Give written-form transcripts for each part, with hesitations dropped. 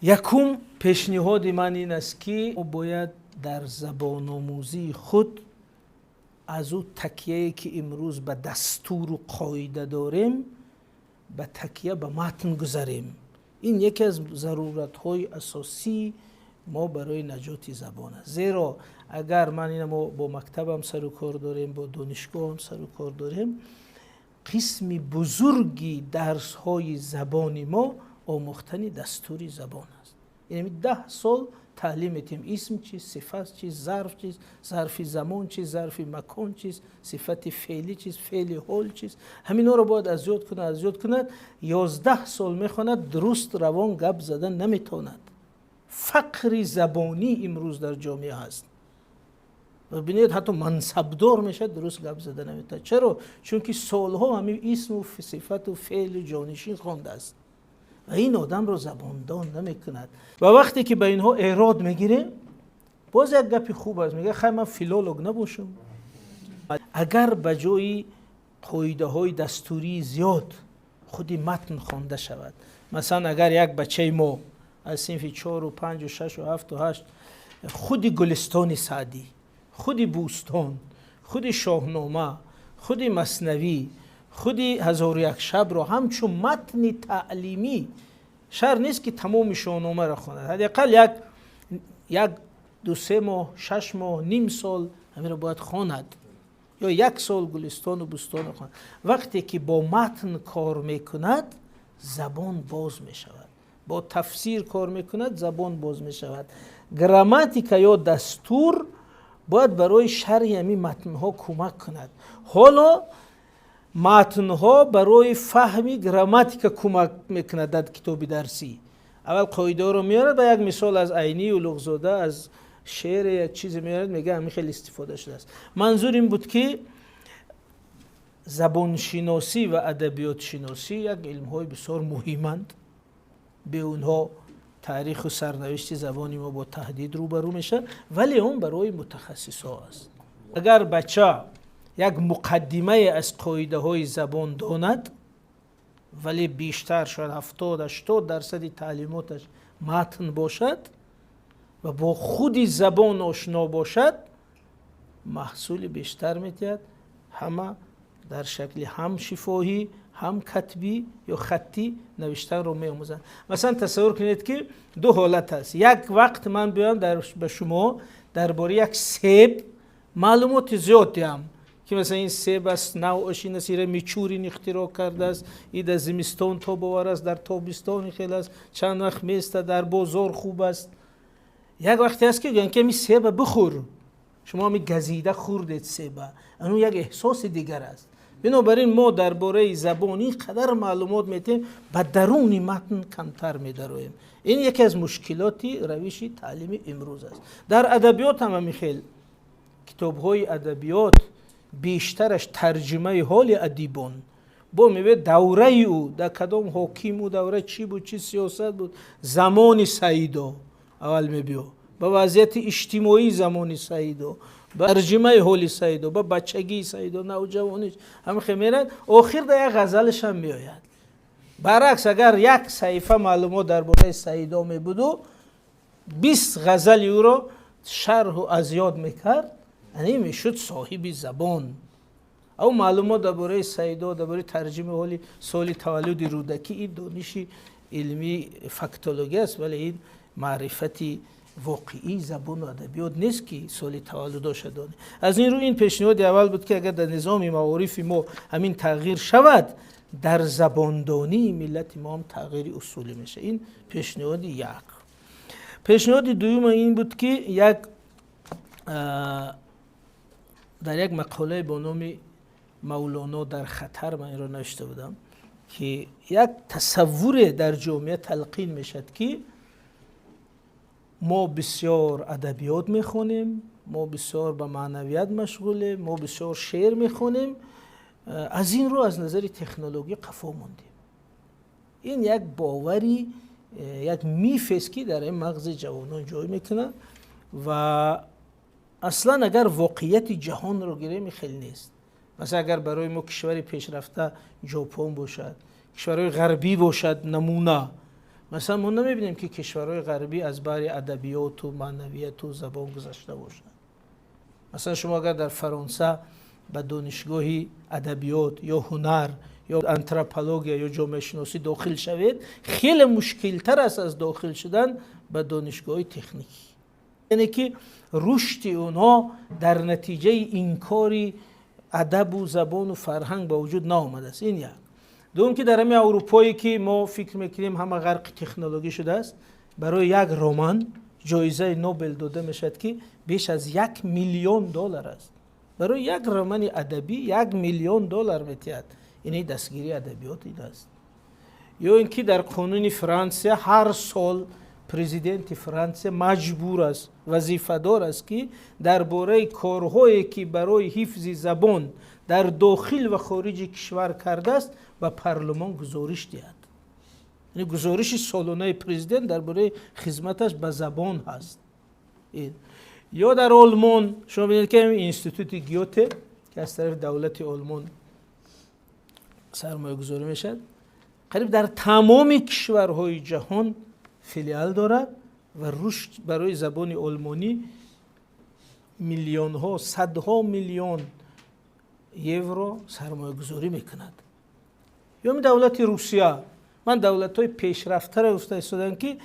یکم پیشنهاد من این است که باید در زبان آموزی خود از او تکیه‌ای که امروز به دستور و قاعده داریم به تکیه به متن گذاریم. این یکی از ضرورت‌های اساسی ما برای نجات زبان است. زیرا اگر ما با مکتبم سر و کار داریم، با دانشگاه هم سر و کار داریم، قسم بزرگی درس‌های زبانی ما آموختن دستوری زبان است. یعنی 10 سال تعلیم میتیم اسم چیست، صفت چیست، ظرف چیست، ظرف زمان چیست، ظرف مکان چیست، صفت فعلی چیست، فعل حال چیست، همینا رو باید از یاد کند. 11 سال میخواند، درست روان گپ زدن نمیتواند. فقر زبانی امروز در جامعه هست و ببینید حتی منصبدار میشه درست گپ زدن نمیتونه. چرا؟ چون که سالها همین اسم و صفت و فعل جانشین خوانده است و این آدم رو زباندان نمیکند. و وقتی که به اینها اعراض میگیره، باز یک گپ خوب است، میگه خیلی من فیلولوگ نباشم. اگر به جای قاعده های دستوری زیاد خودی متن خوانده شود، مثلا اگر یک بچه ما از صنف 4 و 5 و 6 و 7 و 8 خودی گلستان سعدی، خودی بوستان، خودی شاهنامه، خودی مثنوی، خودی هزار و یک شب رو همچون متن تعلیمی، شر نیست که تمام شاهنامه را خواند، حداقل یک 2-3 ماه 6 ماه نیم سال همین رو باید خواند، یا 1 سال گلستان و بوستان خواند. وقتی که با متن کار میکند زبان باز میشود، با تفسیر کار میکند زبان باز میشود. گراماتیکا یا دستور باید برای شرح همین متنها کمک کند. حالا متنها برای فهم گراماتیکا کمک میکند. در کتاب درسی اول قاعده رو میارد، با یک مثال از عینی و لغزاده از شعر یک چیز میارد، میگه همین خیلی استفاده شده است. منظور این بود که زبان شناسی و ادبیات شناسی یک علم های بسیار مهمند، به اونها تاریخ و سرنوشت زبانی ما با تهدید روبرو میشه، ولی اون برای متخصصا است. اگر بچه یک مقدمه از قاعده های زبان داند ولی بیشتر شاید 70-80% تعلیماتش متن باشد و با خود زبان آشنا باشد، محصول بیشتر میتید. همه در شکل هم شفاهی هم کتبی یا خطی نوشتن رو می‌آموزند. مثلا تصور کنید که 2 حالت هست. یک وقت من بیام به شما درباره یک سیب معلومات زیاد دهم که مثلا این سیب است، نوعش این است، میچورین اختراع کرده است، این در زمستان تا باور است، در تابستان خیلی است، چند وقت میسته، در بازار خوب است. یک وقتی هست که یعنی که می سیب بخور، شما می گزیده خوردید سیب، اون یک احساس دیگر است. بنابراین ما درباره زبانی قدر معلومات میتیم، به درون متن کمتر میدرویم. این یکی از مشکلاتی روش تعلیمی امروز است. در ادبیات هم همین کتاب‌های ادبیات بیشترش ترجمه حال ادیبان، با میبه دوره او در کدام حاکم او دوره چی بود، چی سیاست بود، زمان سعیدا اول میبیو، با وضعیت اجتماعی زمان سعیدا، با ترجمه حال سعیدا، با بچگی سعیدا، نوجوانیش همه خمیرن، آخر در یک غزلش هم میآید. برعکس اگر یک صحیفه معلومات درباره سعیدا میبودو 20 غزل او رو شرح و ازیاد میکرد، یعنی میشد صاحب زبان. او معلومات درباره سعیدا، درباره ترجمه حال سال تولد رودکی، این دانش علمی فاکتولوژی است، ولی این معرفتی واقعی زبان و ادبیات نیست که سال تولدش دانه. از این رو این پیشنهاد اول بود که اگر در نظام معارف ما همین تغییر شود، در زباندانی ملت ما هم تغییر اصولی میشه. این پیشنهاد یک. پیشنهاد دوم این بود که یک در یک مقاله با نام مولانا در خطر من این را نوشته بودم که یک تصور در جامعه تلقین میشد که ما بسیار ادبیات میخونیم، ما بسیار به معنویت مشغولیم، ما بسیار شعر میخونیم، از این رو از نظر تکنولوژی قفا موندیم. این یک باوری، یک میف است که در این مغز جوانان جای میکنه و اصلا اگر واقعیت جهان رو گیریم خیلی نیست. مثلا اگر برای ما کشور پیشرفته ژاپن باشد، کشورهای غربی باشد نمونه، مثلا ما نمیبینیم که کشورهای غربی از بار ادبیات و معنویت و زبان گذشته باشند. مثلا شما اگر در فرانسه به دانشگاهی ادبیات یا هنر یا آنتروپولوژی یا جامعه شناسی داخل شوید، خیلی مشکل تر است از داخل شدن به دانشگاه تکنیکی. یعنی که رشد اونها در نتیجه این کاری ادب و زبان و فرهنگ با وجود نآمده است. این یک. دوم که در همین اروپایی که ما فکر میکنیم همه غرق تکنولوژی شده است، برای یک رمان جایزه نوبل داده میشد که بیش از $1,000,000 است. برای یک رمان ادبی $1,000,000 میتید. این دستگیری ادبیاتی است. یا اینکه در قانون فرانسه هر سال پرزیدنت فرانسه مجبور است، وظیفه دار است که درباره کارهایی که برای حفظ زبان در داخل و خارج کشور کرده است به پارلمان گزارش دهد. یعنی گزارش سالانه پرزیدنت درباره خدمتش به زبان هست. یا در آلمان شما ببینید که اینستیتوت گیوته که از طرف دولت آلمان سرمایه گذاری میشد، قریب در تمام کشورهای جهان فیلیال دارد و رشد برای زبان آلمانی میلیون ها، صدها میلیون یورو سرمایه گذاری میکند. یا دولت روسیه، من دولت های پیشرفته را استاییدم که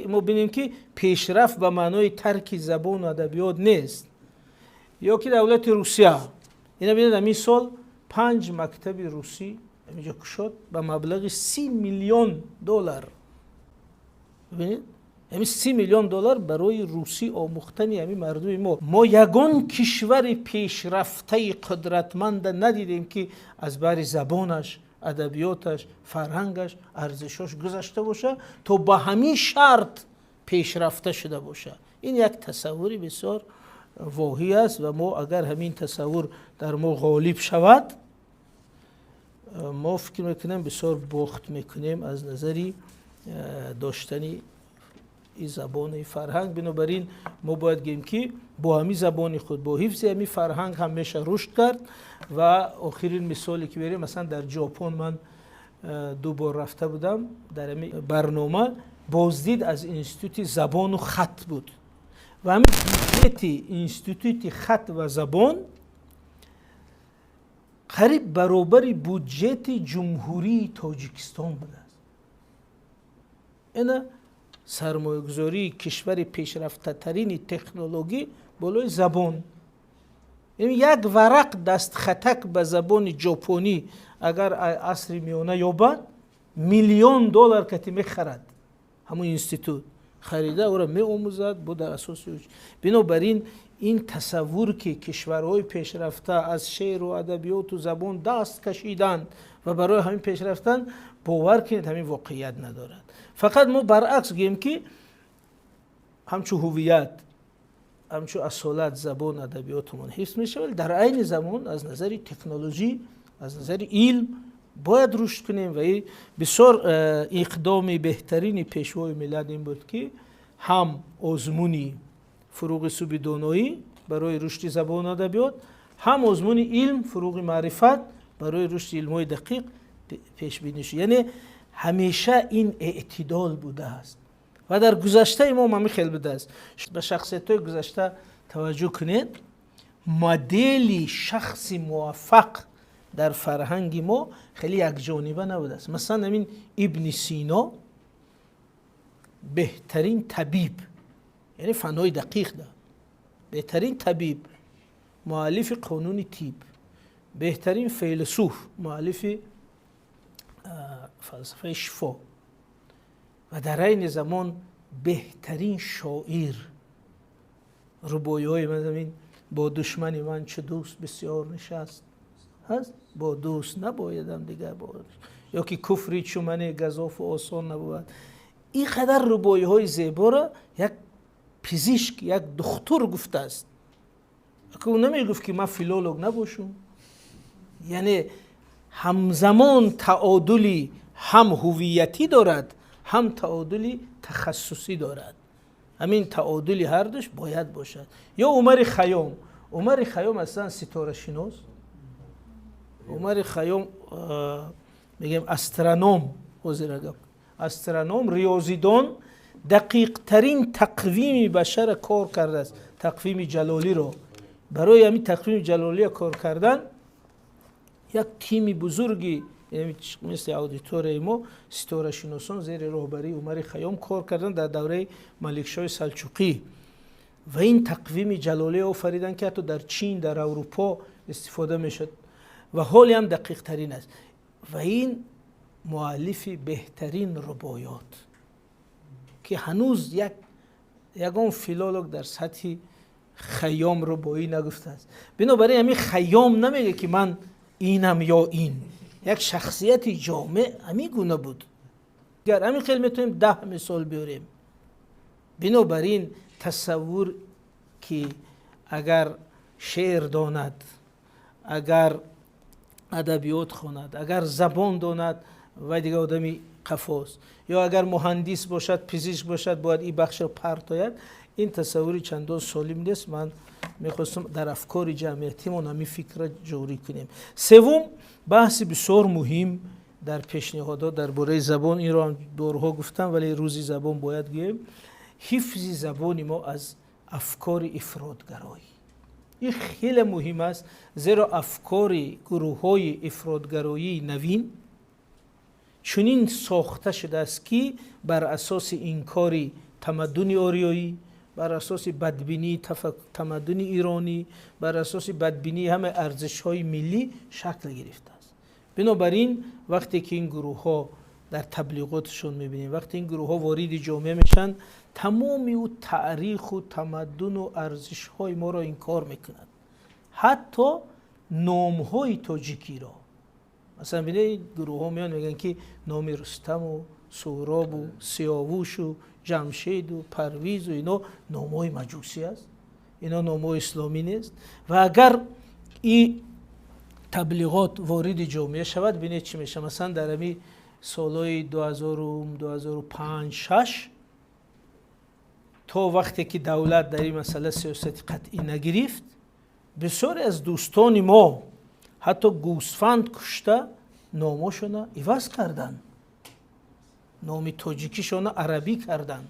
ما ببینیم که پیشرفت به معنای ترک زبان و ادبیات نیست. یا که دولت روسیه، اینا ببینید همین سال 5 مکتب روسی اینجا شد به مبلغ $30,000,000. ببینید همین $30,000,000 برای روسی آموختن همین مردم ما یگان کشور پیشرفته قدرتمند ندیدیم که از بر زبانش، ادبیاتش، فرهنگش، ارزشش گذشته باشه تا به همین شرط پیشرفته شده باشه. این یک تصوری بسیار واهی است و ما اگر همین تصور در ما غالب شود، ما فکر میکنیم بسیار باخت میکنیم از نظری داشتنی این زبان فرهنگ. بنابراین ما باید بگیم که با همین زبان خود، با حفظ همین فرهنگ همیشه رشد کرد. و آخرین مثالی که بریم، مثلا در ژاپن من 2 بار رفته بودم، در همین برنامه بازدید از اینستیتوت زبان و خط بود و همین بودجت اینستیتوت خط و زبان قریب برابر بودجت جمهوری تاجیکستان بوده است. این سرمایه گذاری کشور پیشرفته ترین تکنولوژی بالای زبان. یعنی یک ورق دست خطک به زبان ژاپنی اگر عصر میانه یابد $1,000,000 کتی میخرد. همون اینستیتوت خریده او را می آموزد با در اساس. بنابراین این تصور که کشورهای پیشرفته از شعر و ادبیات و زبان دست کشیدند و برای همین پیشرفتن، باور کنید همین واقعیت ندارد. فقط ما برعکس گیم که همچون هویت، همچون اصالت زبان ادبیاتمون حفظ میشه، ولی در عین زمان از نظر تکنولوژی، از نظر علم باید رشد کنیم. و این بسیار اقدام بهترین پیشوای ملت این بود که هم آزمونی فروغ سوی دانایی برای رشد زبان و ادبیات، هم آزمون علم فروغ معرفت برای رشد علم‌های دقیق پیش بینی شد. یعنی همیشه این اعتدال بوده است و در گذشته ما هم خیلی بوده است. به شخصیت‌های گذشته توجه کنید، مدل شخص موفق در فرهنگ ما خیلی یک جانبه نبوده است. مثلا همین ابن سینا بهترین طبیب، یعنی فنهای دقیق ده، بهترین طبیب، مؤلف قانون طب، بهترین فیلسوف، مؤلف فلسفه شفا، و در این زمان بهترین شاعر. رباعی‌های من همین با دشمن من چه دوست بسیار نشست هست، با دوست نبایدم دیگر باید، یا که کفری چومن گزاف و آسان نبود. این قدر رباعی‌های زیبا را یک پزشک، یک دکتر گفته است که اون نمی گفت که من فیلولوگ نباشم. یعنی همزمان تعادلی هم هویتی دارد، هم تعادلی تخصصی دارد. همین تعادلی هر دوش باید باشد. یا عمر خیام، عمر خیام اصلا ستاره شناس، عمر خیام میگم استرونوم، استرونوم، ریاضیدان دقیق ترین تقویم بشر کار کرده است. تقویم جلالی رو برای همین تقویم جلالی کار کردن یک تیم بزرگی مثل اودیتور ما ستاره شناسان زیر راهبری عمر خیام کار کردن در دوره ملکشاه سلجوقی و این تقویم جلالی آفریدن که حتی در چین در اروپا استفاده میشد و حالی هم دقیق ترین است. و این مؤلف بهترین رباعیات که هنوز یگان فیلولوگ در سطح خیام رباعی نگفته است. بنابراین همین خیام نمیگه که من اینم یا این، یک شخصیت جامع همین گونه بود. گر همین خیلی میتونیم 10 مثال بیاریم. بنابراین تصور که اگر شعر داند، اگر ادبیات خواند، اگر زبان داند و دیگه آدمی قفاست، یا اگر مهندس باشد، پزشک باشد باید این بخش رو پرتاید، این تصوری چندان سالم نیست. من میخواستم در افکار جمعیتیمون همین فکر را جوری کنیم. سوم، بحث بسیار مهم در پیشنهادات درباره زبان، این رو هم دورها گفتم ولی روزی زبان باید گویم، حفظ زبان ما از افکار افراطگرایی. این خیلی مهم است، زیرا افکار گروه‌های افراطگرایی نوین چنین ساخته شده است که بر اساس انکار تمدن آریایی، بر اساس بدبینی تمدن ایرانی، بر اساس بدبینی همه ارزش‌های ملی شکل گرفته است. بنابراین وقتی که این گروه‌ها در تبلیغاتشون می‌بینیم، وقتی این گروه‌ها وارد جامعه میشن، تمامی او تاریخ و تمدن و ارزش‌های ما را انکار میکنند. حتی نام‌های تاجیکی را، مثلا ببینید گروه‌ها میان میگن که نام رستم و سهراب و سیاوش و جمشید و پرویز و اینا نام‌های مجوسی است، اینا نام‌های اسلامی نیست. و اگر این تبلیغات وارد جامعه شود ببینید چی میشه. مثلا در همین سالهای 2005 6 تا وقتی که دولت در این مسئله سیاست قطعی نگرفت، بسیاری از دوستان ما حتی گوسفند کشته نامشون عوض کردن، نام تاجیکیشون عربی کردن.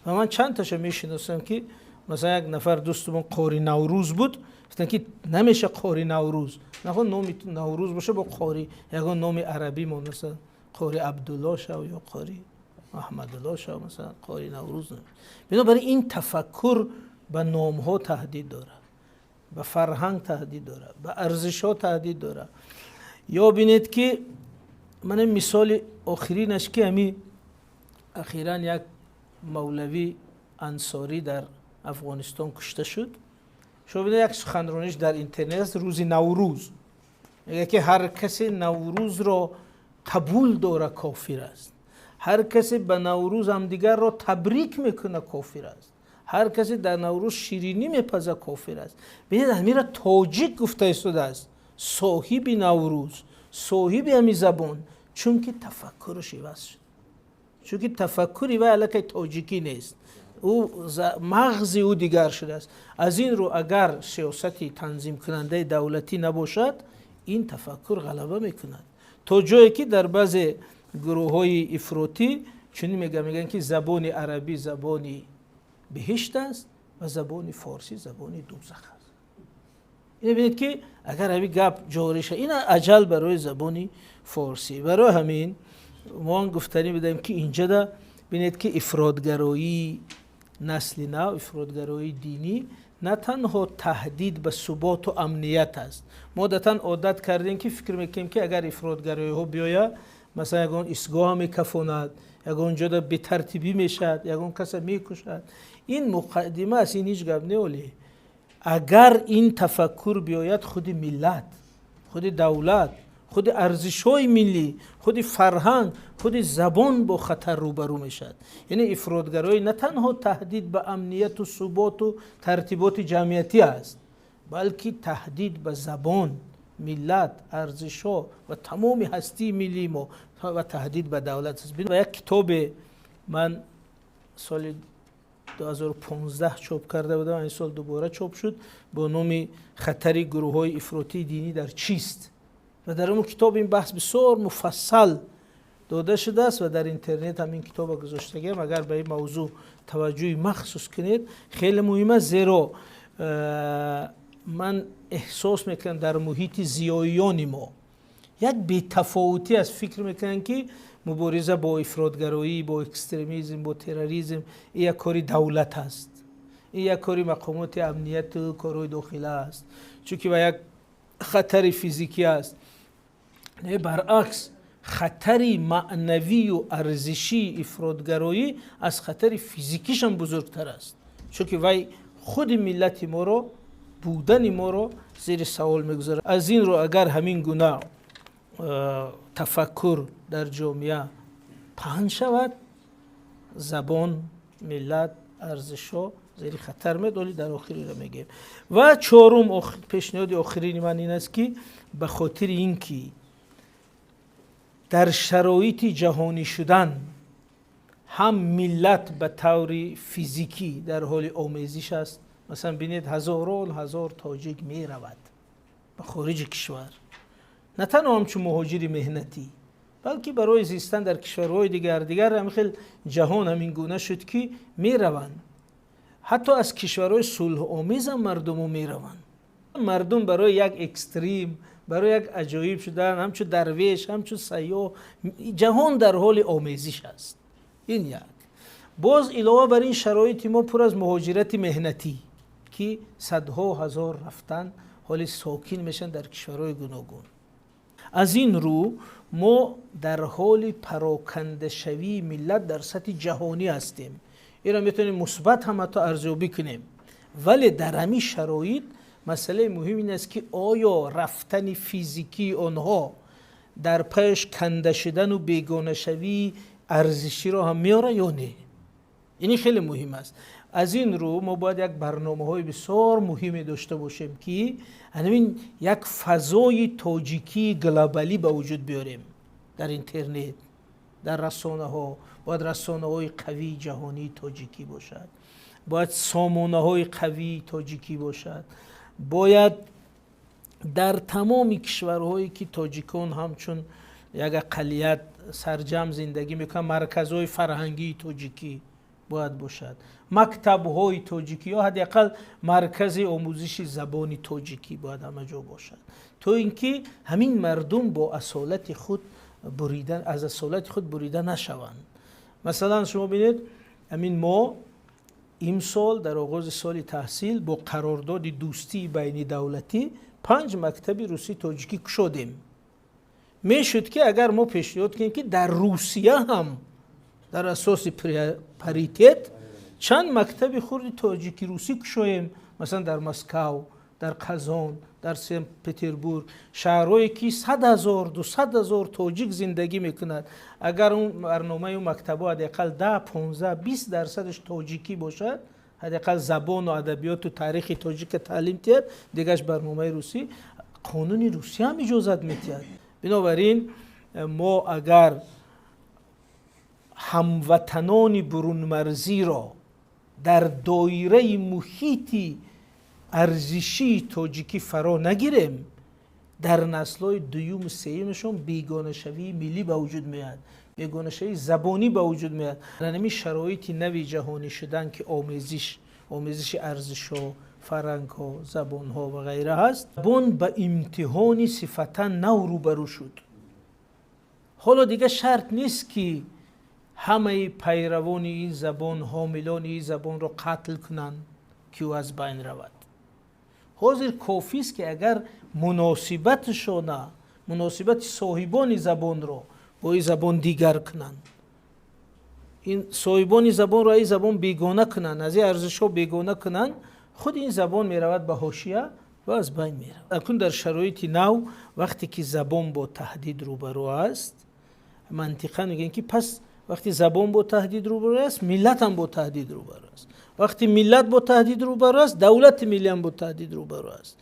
و من چند تاشو میشناسم که مثلا یک نفر دوستمون قاری نوروز بود، گفتن که نمیشه قاری نوروز، نخواد نام نوروز باشه با قاری یگان نام عربی ما، مثلا قاری عبدالله شو یا قاری احمدالله شو، مثلا قاری نوروز نمیشه. بنابراین این تفکر به نام ها تهدید داره، به فرهنگ تهدید داره، به ارزش ها تهدید داره. یا بینید که من مثال آخرینش که همین اخیراً یک مولوی انصاری در افغانستان کشته شد. شما بینید یک سخنرانیش در اینترنت روز نوروز میگه که هر کسی نوروز را قبول داره کافر است، هر کسی به نوروز هم دیگر را تبریک میکنه کافر است، هر کسی در نوروز شیرینی میپزه کافر است. ببینید همین را تاجیک گفته ایستاده است، صاحب نوروز، صاحب همین زبان، چون که تفکرش عوض شد، چون که تفکری و علاقه تاجیکی نیست، او مغز او دیگر شده است. از این رو اگر سیاستی تنظیم کننده دولتی نباشد این تفکر غلبه میکند، تا جایی که در بعض گروه های افراطی چنین میگن که زبان عربی زبانی بهشت است و زبان فارسی زبان دوزخ است. این ببینید که اگر همین گپ جاری شد، این اجل برای زبان فارسی. برای همین ما گفتنی بدیم که اینجا دا ببینید که افراطگرایی نسلی نه، افراطگرایی دینی نه تنها تهدید به ثبات و امنیت است. ما عادتاً عادت کردیم که فکر میکنیم که اگر افراطگرایی ها بیاید مثلا یگان ایستگاه میکفاند، یگان جدا به ترتیبی میشد، یگان کس میکشد. این مقدمه است، این هیچ گپ نیولی. اگر این تفکر بیاید خود ملت، خود دولت، خود ارزش‌های ملی، خود فرهنگ، خود زبان با خطر روبرو میشد. یعنی افراطگرایی نه تنها تهدید به امنیت و ثبات و ترتیبات جمعیتی است، بلکه تهدید به زبان، ملت، ارزش‌ها و تمام هستی ملی ما و تهدید به دولت است. و یک کتاب من سال 2015 چاپ کرده بودم، این سال دوباره چاپ شد با نام خطر گروه‌های افراطی دینی در چیست. و در اون کتاب این بحث بسیار مفصل داده شده است و در اینترنت هم این کتاب گذاشتگیم. اگر به این موضوع توجه مخصوص کنید خیلی مهمه، زیرا من احساس میکنم در محیط زیاییان ما یک بی‌تفاوتی از فکر میکنن که مبارزه با افراطگرایی، با اکستریمیسم، با تروریسم این یک کاری دولت است، این یک کاری مقامات امنیت و کارهای داخله است، چون که یک خطر فیزیکی است. نه، برعکس خطری معنوی و ارزشی افراطگرایی از خطر فیزیکیش هم بزرگتر است، چون که وی خود ملت ما رو، بودن ما رو زیر سوال میگذاره. از این رو اگر همین گونه تفکر در جامعه پهن شود، زبان، ملت، ارزش‌ها زیر خطر میاد. ولی در آخری رو میگیم. و چهارم پیشنهاد آخرین من این است که به خاطر اینکه در شرایط جهانی شدن هم ملت به طور فیزیکی در حال آمیزش است. مثلا ببینید هزار تاجیک می رود به خارج کشور، نه تنها همچون مهاجر مهنتی، بلکه برای زیستن در کشورهای دیگر هم خیلی جهان همین گونه شد که می روند. حتی از کشورهای صلح آمیز هم مردم می روند. مردم برای یک اکستریم، برای یک عجایب شدن، همچون درویش، همچون سیاه، جهان در حال آمیزش است. این یک. باز علاوه بر این شرایط ما پر از مهاجرت مهنتی که صدها هزار رفتن حال ساکن میشن در کشورهای گوناگون. از این رو ما در حال پراکنده شوی ملت در سطح جهانی هستیم. این را میتونیم مثبت هم حتی ارزیابی کنیم. ولی در همین شرایط مسئله مهم این است که آیا رفتن فیزیکی آنها در پیش کنده شدن و بیگانه شوی ارزشی را هم میاره یا نه؟ این خیلی مهم است. از این رو ما باید یک برنامه‌های بسیار مهمی داشته باشیم که همین یک فضای تاجیکی گلوبالی به وجود بیاریم در اینترنت، در رسانه‌ها. باید رسانه‌های قوی جهانی تاجیکی باشد، باید سامانه‌های قوی تاجیکی باشد، باید در تمام کشورهایی که تاجیکان همچون یک اقلیت سرجم زندگی میکنن مرکزهای فرهنگی تاجیکی باید باشد، مکتب‌های تاجیکی یا حداقل مرکز آموزش زبان تاجیکی باید همه جا باشد، تا اینکه همین مردم با اصالت خود بریدن، از اصالت خود بریده نشوند. مثلا شما ببینید همین ما امسال در آغاز سال تحصیل با قرارداد دوستی بین دولتی 5 مکتب روسی تاجیکی گشودیم. میشد که اگر ما پیشنهاد کنیم که در روسیه هم در اساس پریتت چند مکتب خرد تاجیکی روسی گشاییم، مثلا در مسکو، در قزان، در سن پتربورگ، شهرهایی که 100,000 200,000 تاجیک زندگی میکنند. اگر اون برنامه اون مکتب‌ها حداقل 10 15 20% تاجیکی باشد، حداقل زبان و ادبیات و تاریخ تاجیک تعلیم تید، دیگهش برنامه روسی، قانون روسی هم اجازت میتید. بنابراین ما اگر هموطنان برون مرزی را در دایره محیطی ارزشی تاجیکی فرا نگیریم، در نسل‌های دوم و سومشون بیگانه شوی ملی به وجود میاد، بیگانه شوی زبانی به وجود میاد. در همین شرایط نوی جهانی شدن که آمیزش ارزش‌ها، فرهنگ‌ها، زبان‌ها و غیره هست، زبان به امتحانی صفتا نو روبرو شد. حالا دیگه شرط نیست که همه پیروان این زبان، حاملان این زبان را قتل کنند که او از بین رود. حاضر کافی است که اگر مناسبت صاحبان زبان را با این زبان دیگر کنند، این صاحبان زبان را این زبان بیگانه کنند، از این ارزش‌ها بیگانه کنند، خود این زبان می رود به حاشیه و از بین می رود. اکنون در شرایط نو وقتی که زبان با تهدید روبرو است، منطقاً میگن که پس وقتی زبان با تهدید روبرو است، ملت هم با تهدید روبرو است. وقتی ملت با تهدید روبرو است، دولت ملی هم با تهدید روبرو است.